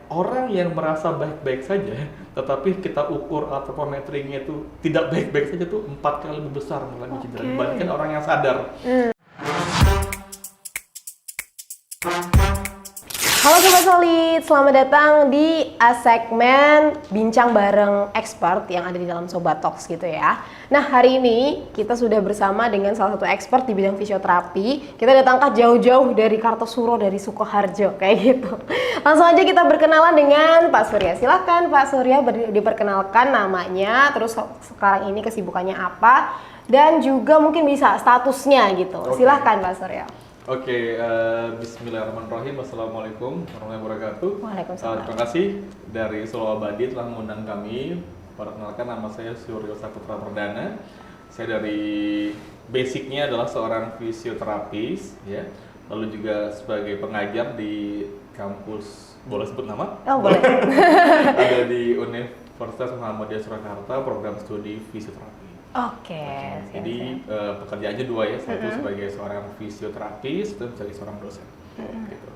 Orang yang merasa baik-baik saja, tetapi kita ukur atau metrinya itu tidak baik-baik saja tuh 4 kali lebih besar mengalami cedera dibandingkan orang yang sadar. Halo Sobat Solid, selamat datang di segmen Bincang Bareng Expert yang ada di dalam Sobat Talks gitu ya. Nah hari ini kita sudah bersama dengan salah satu expert di bidang fisioterapi. Kita datangkan jauh-jauh dari Kartosuro, dari Sukoharjo kayak gitu. Langsung aja kita berkenalan dengan Pak Surya. Silakan Pak Surya diperkenalkan namanya, terus sekarang ini kesibukannya apa, dan juga mungkin bisa statusnya gitu. Silahkan Pak Surya. Oke, bismillahirrahmanirrahim. Assalamualaikum warahmatullahi wabarakatuh. Waalaikumsalam. Terima kasih dari Solo Abadi telah mengundang kami. Perkenalkan, nama saya Suryo Saputra Perdana. Saya dari basicnya adalah seorang fisioterapis, ya. Lalu juga sebagai pengajar di kampus, boleh sebut nama? Oh boleh. Ada di Universitas Muhammadiyah Surakarta, program studi fisioterapi. Oke. Jadi pekerjaannya dua ya, satu sebagai seorang fisioterapis, dan sebagai seorang dosen. Gitu.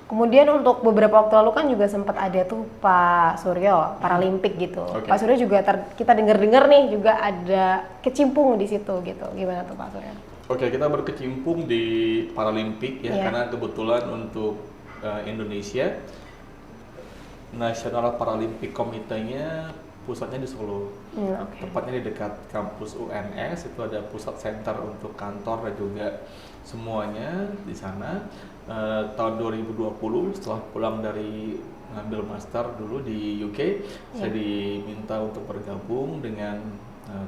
Kemudian untuk beberapa waktu lalu kan juga sempat ada tuh Pak Suryo Paralimpik gitu. Pak Suryo juga kita dengar-dengar nih juga ada kecimpung di situ gitu. Gimana tuh Pak Suryo? Oke, kita berkecimpung di Paralimpik ya, karena kebetulan untuk Indonesia National Paralympic Committee-nya pusatnya di Solo, tepatnya di dekat kampus UNS. Itu ada pusat center untuk kantor dan juga semuanya di sana. Tahun 2020 setelah pulang dari ngambil master dulu di UK, saya diminta untuk bergabung dengan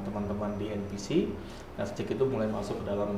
teman-teman di NPC. Nah sejak itu mulai masuk ke dalam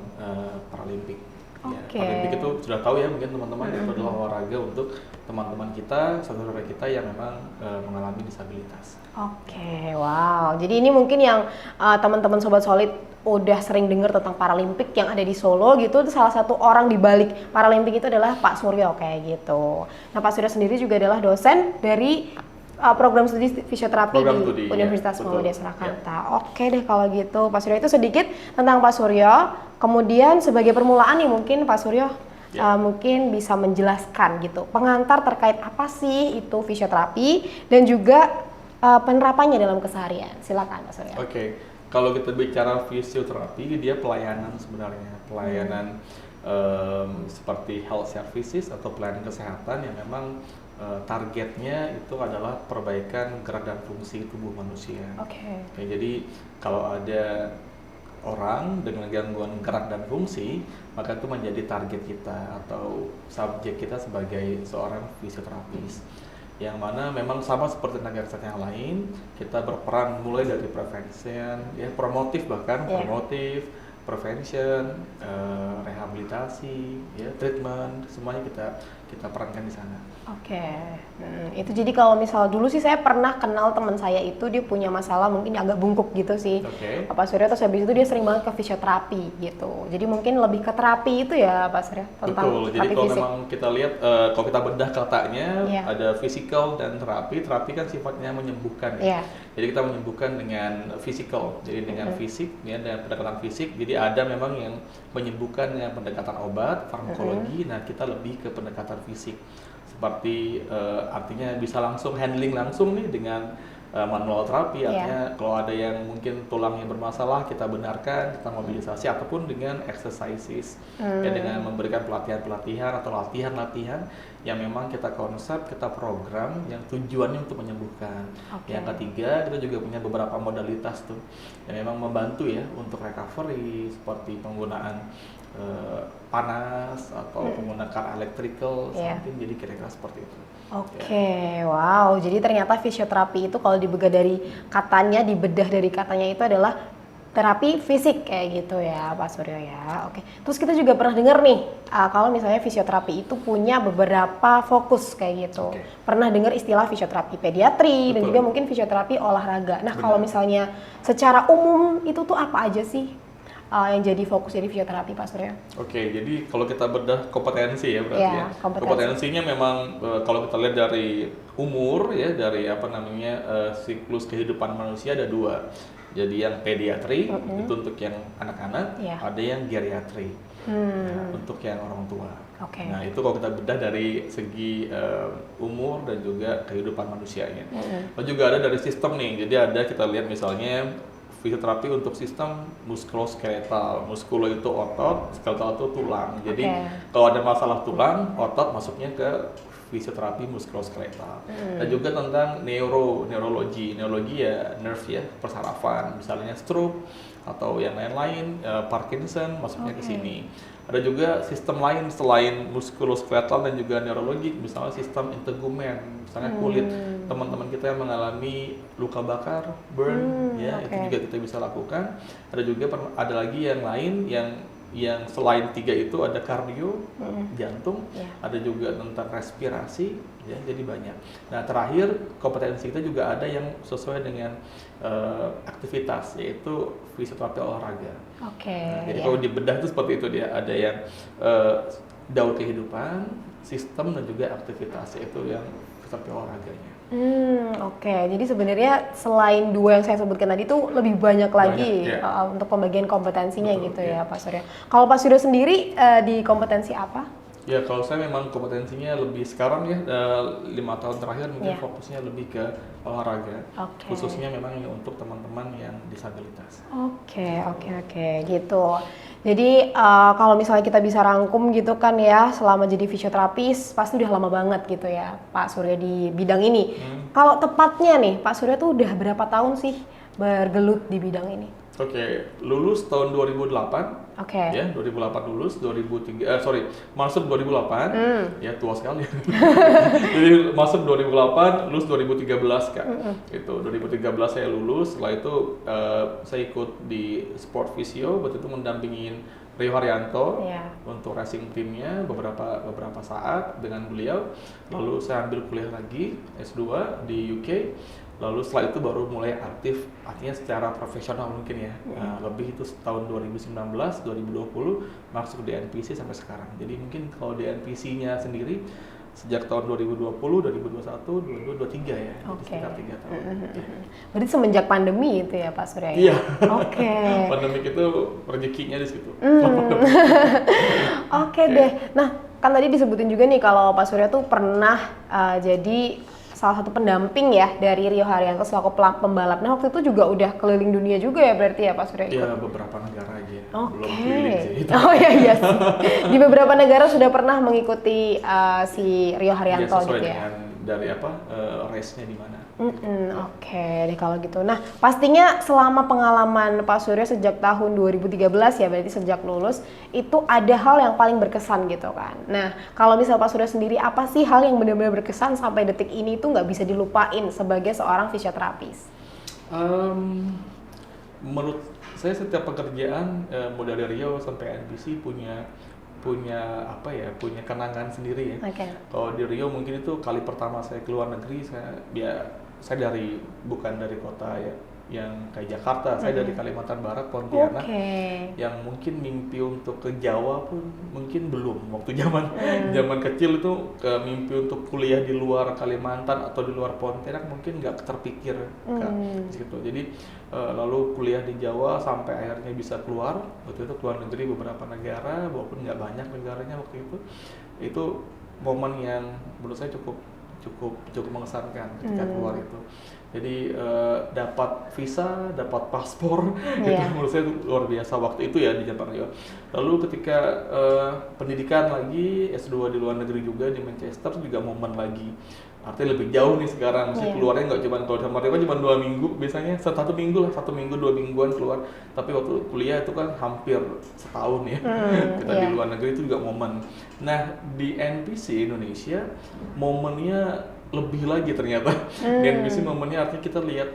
Paralimpik. Ya, Paralimpik itu sudah tahu ya mungkin teman-teman, itu adalah olahraga untuk teman-teman kita, saudara kita yang memang mengalami disabilitas. Oke, wow. Jadi ini mungkin yang teman-teman Sobat Solid udah sering dengar tentang Paralimpik yang ada di Solo gitu. Itu salah satu orang di balik Paralimpik itu adalah Pak Suryo kayak gitu. Nah Pak Suryo sendiri juga adalah dosen dari program studi fisioterapi di Universitas Muhammadiyah Surakarta. Oke deh kalau gitu Pak Suryo, itu sedikit tentang Pak Suryo. Kemudian sebagai permulaan nih mungkin Pak Suryo mungkin bisa menjelaskan gitu pengantar terkait apa sih itu fisioterapi dan juga penerapannya dalam keseharian. Silakan Pak Suryo. Oke, kalau kita bicara fisioterapi, dia pelayanan sebenarnya, pelayanan seperti health services atau pelayanan kesehatan yang memang targetnya itu adalah perbaikan gerak dan fungsi tubuh manusia. Oke. Jadi kalau ada orang dengan gangguan gerak dan fungsi, maka itu menjadi target kita atau subjek kita sebagai seorang fisioterapis. Yang mana memang sama seperti tenaga kesehatan yang lain, kita berperan mulai dari prevention, ya promotif bahkan promotif, prevention, rehabilitasi, ya treatment, semuanya kita perankan di sana. Oke, itu jadi kalau misal dulu sih saya pernah kenal teman saya itu dia punya masalah mungkin agak bungkuk gitu sih. Pak Surya terus habis itu dia sering banget ke fisioterapi gitu. Jadi mungkin lebih ke terapi itu ya Pak Surya tentang betul. Jadi kalau fisik. memang kita lihat kalau kita bedah katanya ada physical dan terapi. Terapi kan sifatnya menyembuhkan ya. Jadi kita menyembuhkan dengan physical. Jadi dengan fisik ya, dengan pendekatan fisik. Jadi ada memang yang menyembuhkan dengan pendekatan obat, farmakologi. Nah, kita lebih ke pendekatan fisik. Seperti artinya bisa langsung handling langsung nih dengan manual terapi, artinya kalau ada yang mungkin tulangnya bermasalah kita benarkan, kita mobilisasi, ataupun dengan exercises ya, dengan memberikan pelatihan-pelatihan atau latihan-latihan yang memang kita konsep, kita program yang tujuannya untuk menyembuhkan. Yang ketiga, kita juga punya beberapa modalitas tuh yang memang membantu ya untuk recovery, seperti penggunaan panas atau menggunakan electrical something, jadi kira-kira seperti itu. Oke, wow. Jadi ternyata fisioterapi itu kalau dibedah dari katanya itu adalah terapi fisik kayak gitu ya Pak Suryo ya. Oke. Terus kita juga pernah dengar nih kalau misalnya fisioterapi itu punya beberapa fokus kayak gitu. Pernah dengar istilah fisioterapi pediatri dan juga mungkin fisioterapi olahraga. Nah, kalau misalnya secara umum itu tuh apa aja sih yang jadi fokus dari fisioterapi Pak Surya? Oke, jadi kalau kita bedah kompetensi ya berarti ya. Kompetensinya memang kalau kita lihat dari umur ya, dari siklus kehidupan manusia ada dua. Jadi yang pediatri itu untuk yang anak-anak, ada yang geriatri untuk yang orang tua. Nah itu kalau kita bedah dari segi umur dan juga kehidupan manusianya. Lalu juga ada dari sistem nih, jadi ada kita lihat misalnya fisioterapi untuk sistem muskuloskeletal. Muskulo itu otot, skeletal itu tulang. Jadi kalau ada masalah tulang, otot masuknya ke fisioterapi muskuloskeletal. Dan juga tentang neurologi. Neurologi ya nerve ya, persarafan, misalnya stroke atau yang lain-lain, Parkinson masuknya ke sini. Ada juga sistem lain selain muskuloskeletal dan juga neurologi, misalnya sistem integumen, misalnya kulit. Teman-teman kita yang mengalami luka bakar, burn, ya itu juga kita bisa lakukan. Ada juga ada lagi yang lain yang selain 3 itu ada kardio, jantung, ada juga tentang respirasi, ya jadi banyak. Nah terakhir kompetensi kita juga ada yang sesuai dengan aktivitas, yaitu fisioterapi olahraga. Nah, jadi kalau dibedah itu seperti itu dia, ada yang daur kehidupan, sistem dan juga aktivitas, yaitu yang fisioterapi olahraganya. Jadi sebenarnya selain 2 yang saya sebutkan tadi itu lebih banyak lagi untuk pembagian kompetensinya. Betul, gitu ya Pak Surya. Kalau Pak Surya sendiri di kompetensi apa? Ya kalau saya memang kompetensinya lebih sekarang ya 5 tahun terakhir mungkin fokusnya lebih ke olahraga, khususnya memang untuk teman-teman yang disabilitas. Oke, gitu. Jadi kalau misalnya kita bisa rangkum gitu kan ya, selama jadi fisioterapis pasti udah lama banget gitu ya Pak Surya di bidang ini. Kalau tepatnya nih Pak Surya tuh udah berapa tahun sih bergelut di bidang ini? Lulus tahun 2008. Ya, 2008 lulus, masuk 2008. Ya, tua sekali. Jadi masuk 2008, lulus 2013 Kak. Itu 2013 saya lulus, setelah itu saya ikut di Sport Physio, waktu itu mendampingin Rio Haryanto untuk racing timnya beberapa saat dengan beliau. Lalu saya ambil kuliah lagi S2 di UK. Lalu setelah itu baru mulai aktif, artinya secara profesional mungkin ya. Lebih itu tahun 2019, 2020 masuk di NPC sampai sekarang. Jadi mungkin kalau di NPC-nya sendiri sejak tahun 2020, 2021, 2023 ya. Jadi sekitar 3 tahun. Berarti semenjak pandemi itu ya Pak Surya? Iya. Pandemi itu rezekinya di situ. Deh. Nah, kan tadi disebutin juga nih kalau Pak Surya tuh pernah jadi salah satu pendamping ya dari Rio Haryanto selaku pembalap. Nah waktu itu juga udah keliling dunia juga ya berarti ya Pak Surya? Iya, beberapa negara aja. Belum keliling sih. Iya sih. Di beberapa negara sudah pernah mengikuti si Rio Haryanto gitu ya? Dengan dari race-nya di mana. Deh kalau gitu. Nah pastinya selama pengalaman Pak Surya sejak tahun 2013 ya, berarti sejak lulus, itu ada hal yang paling berkesan gitu kan. Nah kalau misal Pak Surya sendiri, apa sih hal yang benar-benar berkesan sampai detik ini tuh nggak bisa dilupain sebagai seorang fisioterapis? Menurut saya setiap pekerjaan mulai dari Rio sampai NPC punya kenangan sendiri ya. Kalau di Rio mungkin itu kali pertama saya keluar negeri, saya bukan dari kota ya yang kayak Jakarta, saya dari Kalimantan Barat, Pontianak, yang mungkin mimpi untuk ke Jawa pun mungkin belum. Waktu zaman kecil itu mimpi untuk kuliah di luar Kalimantan atau di luar Pontianak mungkin nggak terpikir Kak, gitu. Jadi lalu kuliah di Jawa sampai akhirnya bisa keluar, waktu itu keluar negeri beberapa negara, walaupun nggak banyak negaranya waktu itu momen yang menurut saya cukup mengesankan ketika keluar itu. Jadi dapat visa, dapat paspor, itu menurut saya luar biasa waktu itu ya di Jepang ya. Lalu ketika pendidikan lagi S2 di luar negeri juga di Manchester juga momen lagi. Artinya lebih jauh nih sekarang, mesti keluarnya nggak cuma sama mereka cuma 2 minggu, biasanya 1 minggu, 2 mingguan keluar. Tapi waktu kuliah itu kan hampir setahun ya, kita di luar negeri itu juga momen. Nah di NPC Indonesia momennya lebih lagi ternyata. Di NPC momennya artinya kita lihat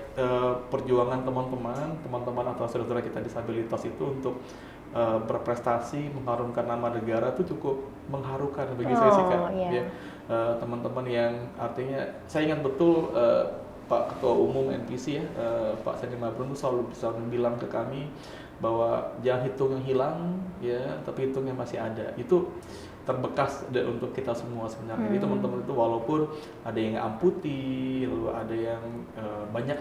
perjuangan teman-teman atau saudara kita disabilitas itu untuk berprestasi, mengharumkan nama negara itu cukup mengharukan bagi saya sih Kak. Teman-teman yang artinya saya ingat betul Pak Ketua Umum NPC ya, Pak Sandi Mabrun itu selalu bilang ke kami bahwa jangan hitung yang hilang ya, tapi hitung yang masih ada. Itu terbekas untuk kita semua sebenarnya. Jadi teman-teman itu walaupun ada yang amputi, lalu ada yang banyak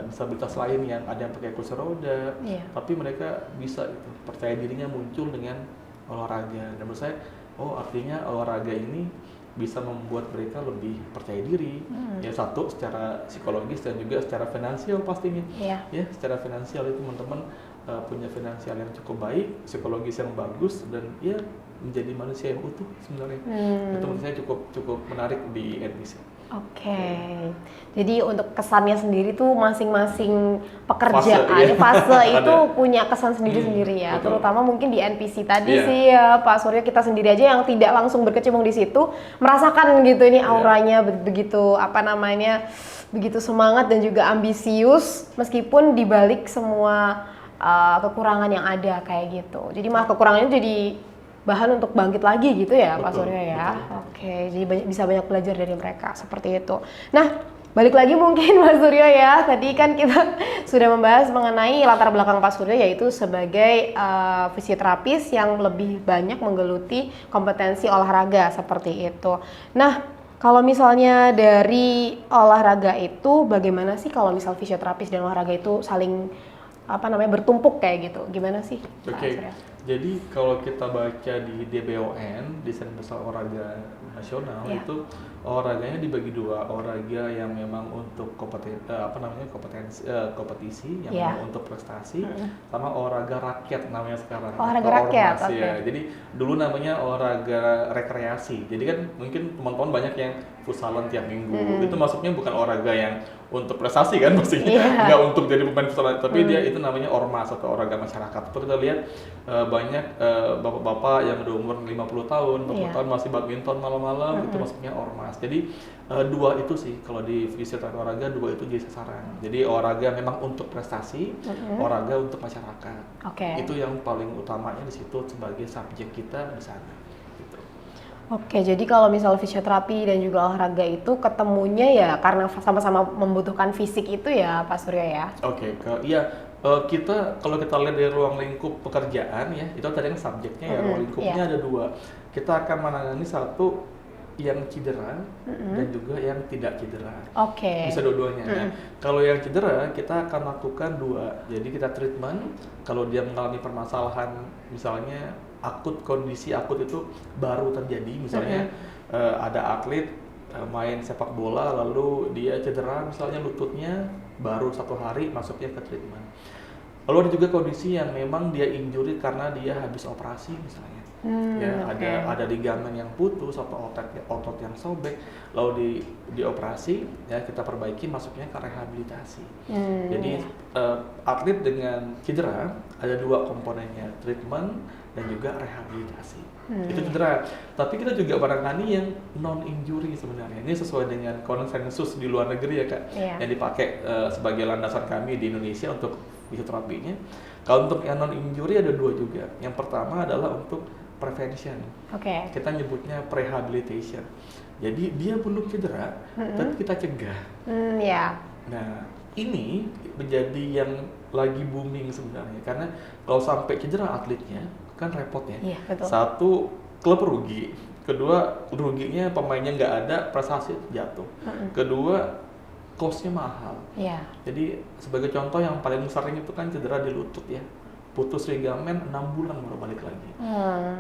disabilitas lain yang ada yang pakai kursi roda, tapi mereka bisa percaya dirinya muncul dengan olahraga. Dan menurut saya, oh artinya olahraga ini bisa membuat mereka lebih percaya diri, ya satu secara psikologis dan juga secara finansial pastinya. Ya secara finansial itu teman-teman punya finansial yang cukup baik, psikologis yang bagus, dan ya menjadi manusia yang utuh sebenarnya. Itu menurut saya cukup menarik di NPC. Oke. Jadi untuk kesannya sendiri tuh masing-masing pekerjaan, fase itu punya kesan sendiri-sendiri ya. Betul. Terutama mungkin di NPC tadi sih ya Pak Suryo, kita sendiri aja yang tidak langsung berkecimpung di situ merasakan gitu ini auranya begitu begitu semangat dan juga ambisius meskipun dibalik semua kekurangan yang ada kayak gitu. Jadi malah kekurangannya jadi bahan untuk bangkit lagi gitu ya, Pak Suryo ya. Oke, jadi bisa banyak belajar dari mereka seperti itu. Nah, balik lagi mungkin Pak Suryo ya. Tadi kan kita sudah membahas mengenai latar belakang Pak Suryo yaitu sebagai fisioterapis yang lebih banyak menggeluti kompetensi olahraga seperti itu. Nah, kalau misalnya dari olahraga itu bagaimana sih kalau misal fisioterapis dan olahraga itu saling bertumpuk kayak gitu? Gimana sih? Oke. Jadi kalau kita baca di DBON, Desain Besar Olahraga Nasional, itu olahraganya dibagi dua, olahraga yang memang untuk kompetisi yang memang untuk prestasi, sama olahraga rakyat namanya sekarang. Olahraga rakyat, ya. Jadi dulu namanya olahraga rekreasi. Jadi kan mungkin teman-teman banyak yang futsalan tiap minggu. Itu maksudnya bukan olahraga yang untuk prestasi kan maksudnya, nggak untuk jadi pemain futsal, tapi dia itu namanya ormas atau olahraga masyarakat. Terus kita lihat banyak bapak-bapak yang udah umur 50 tahun, 40 tahun masih badminton malam-malam, itu maksudnya ormas. Jadi dua itu sih, kalau di fisioterapi olahraga dua itu jadi sasaran. Jadi olahraga memang untuk prestasi, olahraga untuk masyarakat. Itu yang paling utamanya di situ sebagai subjek kita di sana. Oke, jadi kalau misal fisioterapi dan juga olahraga itu ketemunya ya karena sama-sama membutuhkan fisik itu ya Pak Suryo ya? Kita kalau kita lihat dari ruang lingkup pekerjaan ya, itu tadi kan subjeknya ya, ruang lingkupnya ada dua. Kita akan menangani satu yang cedera dan juga yang tidak cedera. Bisa dua-duanya. Nah, kalau yang cedera kita akan lakukan dua. Jadi kita treatment kalau dia mengalami permasalahan misalnya kondisi akut itu baru terjadi, misalnya ada atlet main sepak bola lalu dia cedera misalnya lututnya, baru 1 hari masuknya ke treatment. Lalu ada juga kondisi yang memang dia injury karena dia habis operasi misalnya. Ada ligamen yang putus atau otot yang sobek, lalu dioperasi ya, kita perbaiki, masuknya ke rehabilitasi. Jadi atlet dengan cedera ada dua komponennya, treatment dan juga rehabilitasi. Itu cedera. Tapi kita juga barangkali yang non injury sebenarnya. Ini sesuai dengan konsensus di luar negeri ya Kak, yang dipakai sebagai landasan kami di Indonesia untuk fisioterapinya. Kalau untuk yang non injury ada dua juga. Yang pertama adalah untuk prevention. Kita nyebutnya prehabilitation. Jadi dia belum cedera, tapi kita cegah. Nah, ini menjadi yang lagi booming sebenarnya, karena kalau sampai cedera atletnya kan repot ya. Satu, klub rugi. Kedua, ruginya pemainnya nggak ada, prestasi jatuh. Kedua, cost-nya mahal. Jadi sebagai contoh yang paling sering itu kan cedera di lutut ya. Putus ligamen 6 bulan baru balik lagi.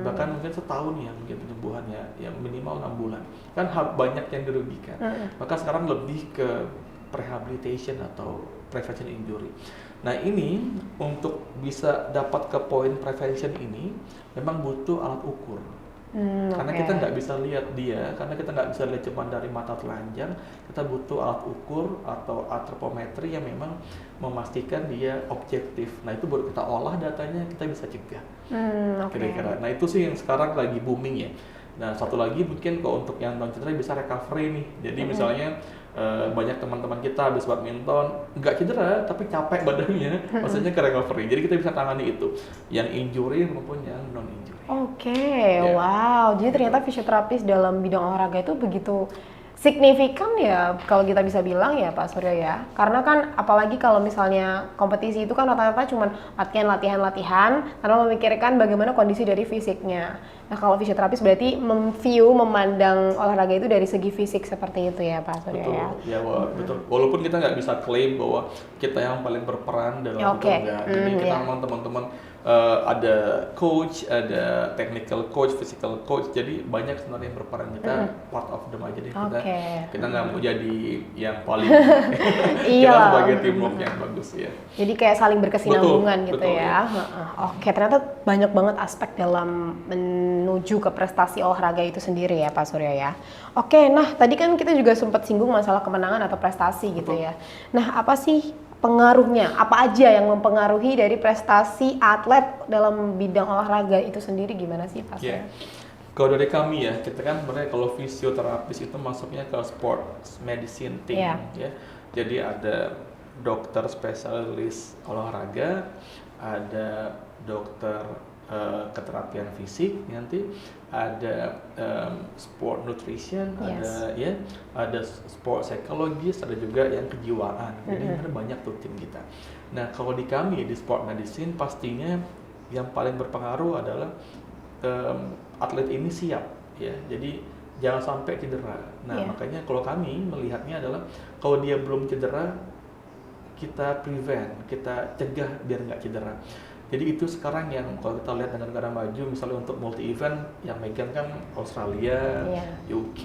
Bahkan mungkin setahun ya mungkin penyembuhannya, ya minimal 6 bulan. Kan banyak yang dirugikan. Maka sekarang lebih ke rehabilitation atau prevention injury. Nah ini untuk bisa dapat ke poin prevention ini memang butuh alat ukur. Karena kita nggak bisa lihat dia, karena kita nggak bisa lihat cuma dari mata telanjang, kita butuh alat ukur atau antropometri yang memang memastikan dia objektif. Nah itu baru kita olah datanya, kita bisa cegah. Kira-kira. Nah itu sih yang sekarang lagi booming ya. Nah satu lagi mungkin kalau untuk yang non cedera bisa recovery nih. Jadi misalnya banyak teman-teman kita habis badminton nggak cedera tapi capek badannya, maksudnya ke recovery. Jadi kita bisa tangani itu, yang injury maupun yang non injury. Wow. Jadi ternyata fisioterapis dalam bidang olahraga itu begitu signifikan ya kalau kita bisa bilang ya Pak Suryo ya. Karena kan apalagi kalau misalnya kompetisi itu kan rata-rata cuma latihan tanpa memikirkan bagaimana kondisi dari fisiknya. Nah kalau fisioterapis berarti memandang olahraga itu dari segi fisik seperti itu ya Pak Surya betul. ya? Betul. Walaupun kita nggak bisa klaim bahwa kita yang paling berperan dalam itu enggak. Jadi kita memang teman-teman ada coach, ada technical coach, physical coach. Jadi banyak sebenarnya yang berperan, kita part of them aja deh. Kita nggak mau jadi yang paling kita sebagai teamwork yang bagus ya. Jadi kayak saling berkesinambungan gitu betul, ya. Oke, ternyata banyak banget aspek dalam menuju ke prestasi olahraga itu sendiri ya Pak Surya ya. Oke, nah tadi kan kita juga sempat singgung masalah kemenangan atau prestasi gitu ya. Nah apa sih pengaruhnya? Apa aja yang mempengaruhi dari prestasi atlet dalam bidang olahraga itu sendiri, gimana sih Pak Surya? Kalau dari kami ya, kita kan sebenarnya kalau fisioterapis itu masuknya ke sports medicine team ya. Jadi ada dokter spesialis olahraga, ada dokter keterapian fisik, nanti ada sport nutrition, ada sport psikologis, ada juga yang kejiwaan. Jadi ada banyak tuh tim kita. Nah kalau di kami di sport medicine pastinya yang paling berpengaruh adalah atlet ini siap ya. Jadi jangan sampai cedera. Nah makanya kalau kami melihatnya adalah kalau dia belum cedera, kita prevent, kita cegah biar nggak cedera. Jadi itu sekarang yang kalau kita lihat negara-negara maju, misalnya untuk multi event yang megang kan Australia, UK,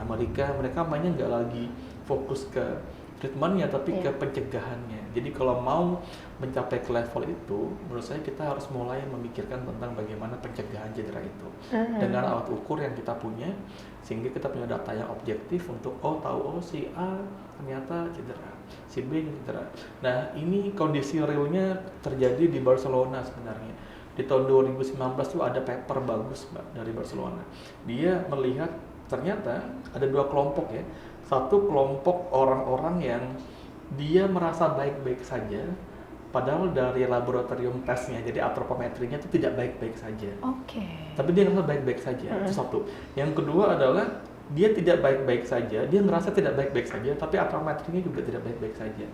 Amerika, mereka mainnya nggak lagi fokus ke treatmentnya tapi ke pencegahannya. Jadi kalau mau mencapai ke level itu, menurut saya kita harus mulai memikirkan tentang bagaimana pencegahan cedera itu dengan alat ukur yang kita punya, sehingga kita punya data yang objektif untuk tahu si A ternyata cedera, si B cedera. Nah ini kondisi realnya terjadi di Barcelona sebenarnya. Di tahun 2019 itu ada paper bagus Mbak dari Barcelona. Dia melihat ternyata ada dua kelompok ya. Satu kelompok orang-orang yang dia merasa baik-baik saja, padahal dari laboratorium tesnya, jadi antropometrinya itu tidak baik-baik saja. Tapi dia ngerasa baik-baik saja, itu satu. Yang kedua adalah dia tidak baik-baik saja, dia ngerasa tidak baik-baik saja, tapi antropometrinya juga tidak baik-baik saja.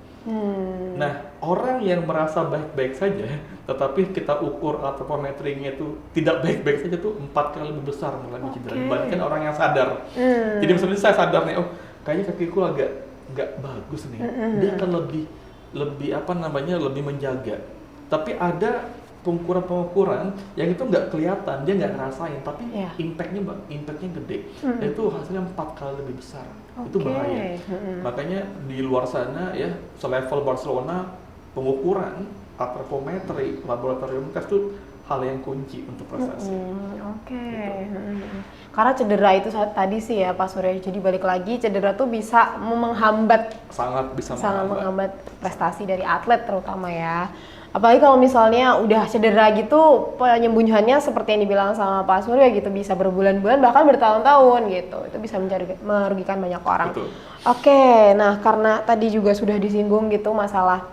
Nah, orang yang merasa baik-baik saja, tetapi kita ukur antropometrinya itu tidak baik-baik saja tuh 4 kali lebih besar mengalami cedera dibandingkan orang yang sadar. Jadi misalnya saya sadar nih, kayaknya kakiku agak nggak bagus nih, dia akan lebih menjaga. Tapi ada pengukuran yang itu nggak kelihatan, dia nggak ngerasain, tapi impactnya gede. Dan itu hasilnya 4 kali lebih besar. Itu bahaya. Makanya di luar sana ya, selevel Barcelona, pengukuran antropometri, laboratorium tes itu hal yang kunci untuk prestasi. Karena cedera itu tadi sih ya Pak Surya, jadi balik lagi cedera tuh bisa menghambat, sangat menghambat prestasi dari atlet terutama ya. Apalagi kalau misalnya udah cedera gitu, penyembuhannya seperti yang dibilang sama Pak Surya gitu, bisa berbulan-bulan bahkan bertahun-tahun gitu. Itu bisa merugikan banyak orang. Betul. Nah karena tadi juga sudah disinggung gitu masalah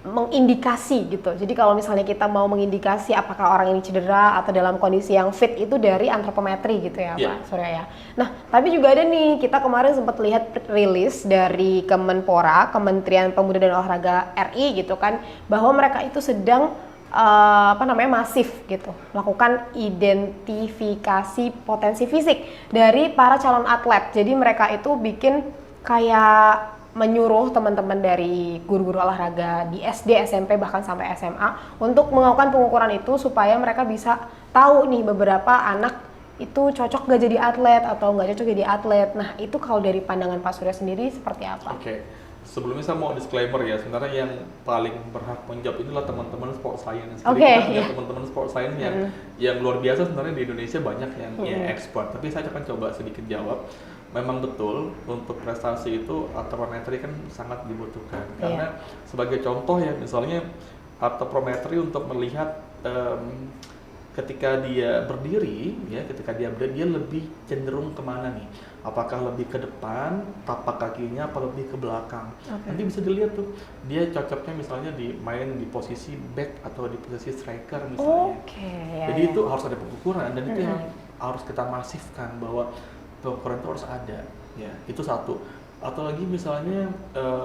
mengindikasi gitu. Jadi kalau misalnya kita mau mengindikasi apakah orang ini cedera atau dalam kondisi yang fit itu dari antropometri gitu ya Pak Surya ya. Nah tapi juga ada nih, kita kemarin sempat lihat rilis dari Kemenpora, Kementerian Pemuda dan Olahraga RI gitu kan, bahwa mereka itu sedang masif gitu melakukan identifikasi potensi fisik dari para calon atlet. Jadi mereka itu bikin kayak menyuruh teman-teman dari guru-guru olahraga di SD, SMP, bahkan sampai SMA untuk melakukan pengukuran itu supaya mereka bisa tahu nih beberapa anak itu cocok gak jadi atlet atau nggak cocok jadi atlet. Nah itu kalau dari pandangan Pak Surya sendiri seperti apa? Sebelumnya saya mau disclaimer ya, sebenarnya yang paling berhak menjawab itulah teman-teman sport science. Jadi kita punya teman-teman sport science yang luar biasa sebenarnya di Indonesia, banyak yang expert. Tapi saya akan coba sedikit jawab. Memang betul untuk prestasi itu antropometri kan sangat dibutuhkan. Karena sebagai contoh ya, misalnya antropometri untuk melihat ketika dia berdiri ya, dia lebih cenderung kemana nih? Apakah lebih ke depan, tapak kakinya, apa lebih ke belakang? Nanti bisa dilihat tuh, dia cocoknya misalnya main di posisi back atau di posisi striker misalnya. Jadi itu harus ada pengukuran, dan itu yang harus kita masifkan, bahwa pengukuran itu harus ada. Ya, itu satu. Atau lagi misalnya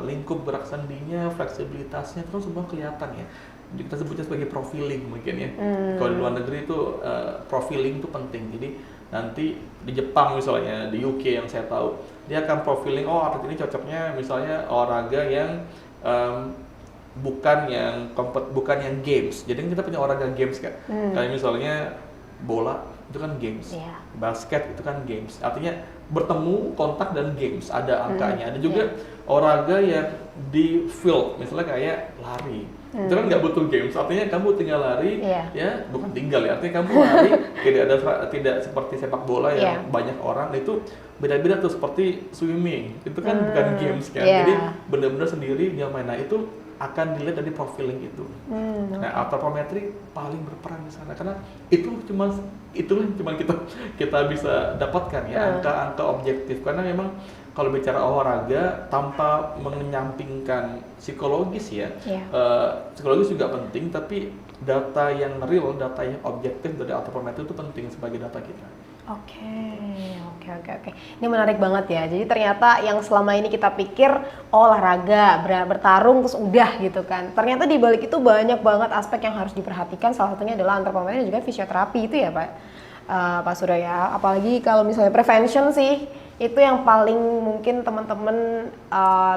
lingkup gerak sendinya, fleksibilitasnya, itu semua kelihatan ya. kita sebutnya sebagai profiling mungkin ya. Kalau di luar negeri itu profiling itu penting. Jadi nanti di Jepang misalnya, di UK yang saya tahu, dia akan profiling, oh atlet ini cocoknya misalnya olahraga yang bukan yang games. Jadi kita punya olahraga games kan. Kayak misalnya bola itu kan games, basket itu kan games. Artinya bertemu, kontak dan games, ada angkanya. Ada juga olahraga yang di field, misalnya kayak lari. Itu kan nggak butuh games. Artinya kamu tinggal lari, ya bukan tinggal ya. Artinya kamu lari tidak seperti sepak bola yang banyak orang. Itu beda-beda tuh, seperti swimming. Itu kan bukan games kan. Jadi benar-benar sendiri dia main. Nah itu akan dilihat dari profiling itu. Nah, antropometri paling berperan di sana karena itu cuma kita bisa dapatkan ya angka-angka objektif, karena memang kalau bicara olahraga tanpa menyampingkan psikologis ya, psikologis juga penting, tapi data yang real, data yang objektif dari antropometri itu penting sebagai data kita. Oke. Ini menarik banget ya. Jadi ternyata yang selama ini kita pikir olahraga, bertarung terus udah gitu kan. Ternyata di balik itu banyak banget aspek yang harus diperhatikan. Salah satunya adalah antropometri dan juga fisioterapi itu ya Pak Suryo ya. Apalagi kalau misalnya prevention sih, itu yang paling mungkin teman-teman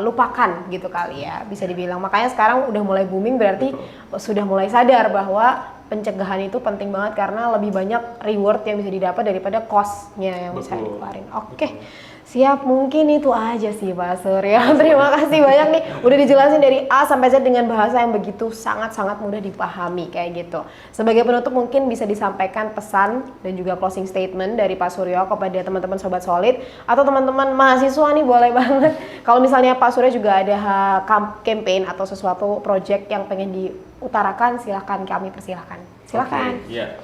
lupakan gitu kali ya, bisa dibilang. Makanya sekarang udah mulai booming, berarti sudah mulai sadar bahwa pencegahan itu penting banget karena lebih banyak reward yang bisa didapat daripada cost-nya yang bisa dikeluarin. Oke. Siap, mungkin itu aja sih Pak Suryo. Terima kasih banyak nih, udah dijelasin dari A sampai Z dengan bahasa yang begitu sangat-sangat mudah dipahami kayak gitu. Sebagai penutup mungkin bisa disampaikan pesan dan juga closing statement dari Pak Suryo kepada teman-teman Sobat Solid atau teman-teman mahasiswa nih, boleh banget. Kalau misalnya Pak Suryo juga ada campaign atau sesuatu project yang pengen diutarakan, silahkan, kami persilahkan. Silahkan. Ya,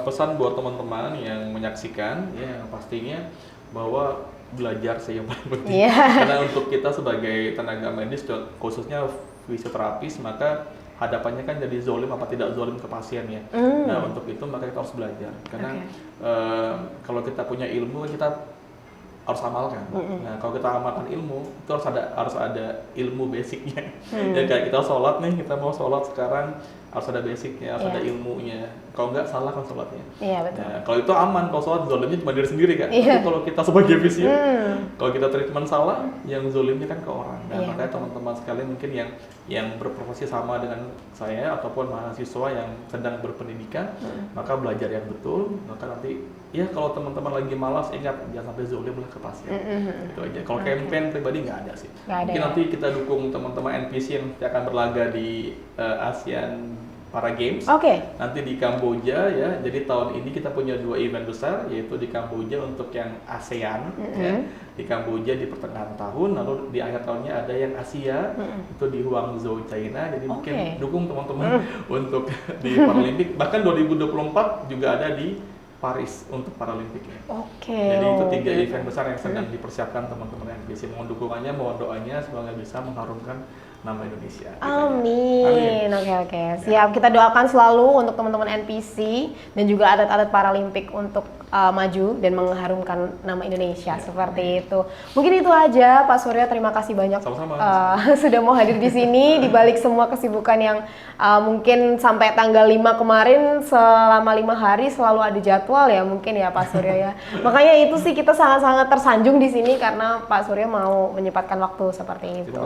pesan buat teman-teman yang menyaksikan ya, pastinya bahwa belajar sih yang paling penting. Karena untuk kita sebagai tenaga medis, khususnya fisioterapis, maka hadapannya kan jadi zolim apa tidak zolim ke pasiennya. Nah untuk itu maka kita harus belajar. Karena kalau kita punya ilmu, kita harus amalkan. Nah kalau kita amalkan ilmu, itu harus ada ilmu basicnya. Ya kayak kita sholat nih, kita mau sholat sekarang harus ada basicnya, harus ada ilmunya. Kalau nggak, salah kan sholatnya. Betul. Nah, kalau itu aman, kalau sholat zolimnya cuma diri sendiri kan. Tapi kalau kita sebagai fisio, kalau kita treatment salah, yang zolimnya kan ke orang. Nah makanya teman-teman sekalian mungkin yang berprofesi sama dengan saya ataupun mahasiswa yang sedang berpendidikan, maka belajar yang betul. Maka nanti ya kalau teman-teman lagi malas, ingat jangan sampai zolim lah ke pasien. Itu aja. Kalau campaign pribadi nggak ada sih. Mungkin nanti kita dukung teman-teman NPC yang akan berlaga di ASEAN Para Games. Nanti di Kamboja ya. Jadi tahun ini kita punya 2 event besar, yaitu di Kamboja untuk yang ASEAN ya. Di Kamboja di pertengahan tahun, lalu di akhir tahunnya ada yang Asia, itu di Guangzhou, China. Jadi mungkin dukung teman-teman untuk di Paralimpik. Bahkan 2024 juga ada di Paris untuk Paralimpiknya. Jadi itu 3 event besar yang sedang dipersiapkan teman-teman NPC. Mohon dukungannya, mohon doanya semoga bisa mengharumkan nama Indonesia. Amin. Oke. Siap. Kita doakan selalu untuk teman-teman NPC dan juga atlet-atlet Paralimpik untuk maju dan mengharumkan nama Indonesia seperti itu. Mungkin itu aja Pak Suryo, terima kasih banyak sudah mau hadir di sini di balik semua kesibukan yang mungkin sampai tanggal 5 kemarin selama 5 hari selalu ada jadwal ya mungkin ya Pak Suryo ya. Makanya itu sih kita sangat-sangat tersanjung di sini karena Pak Suryo mau menyempatkan waktu seperti itu.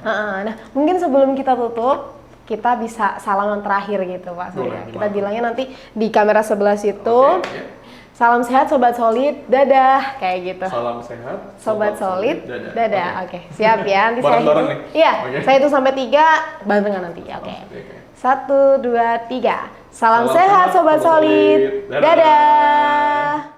Nah, mungkin sebelum kita tutup, kita bisa salaman terakhir gitu Pak Suryo. Kita bilangnya nanti di kamera sebelah situ. Salam sehat Sobat Solid, dadah, kayak gitu. Salam sehat Sobat Solid, dadah. Oke, siap ya. Nanti saya hitung. Iya, saya hitung sampai 3, barengan nanti. Oke. 1, 2, 3. Salam sehat Sobat Solid, dadah.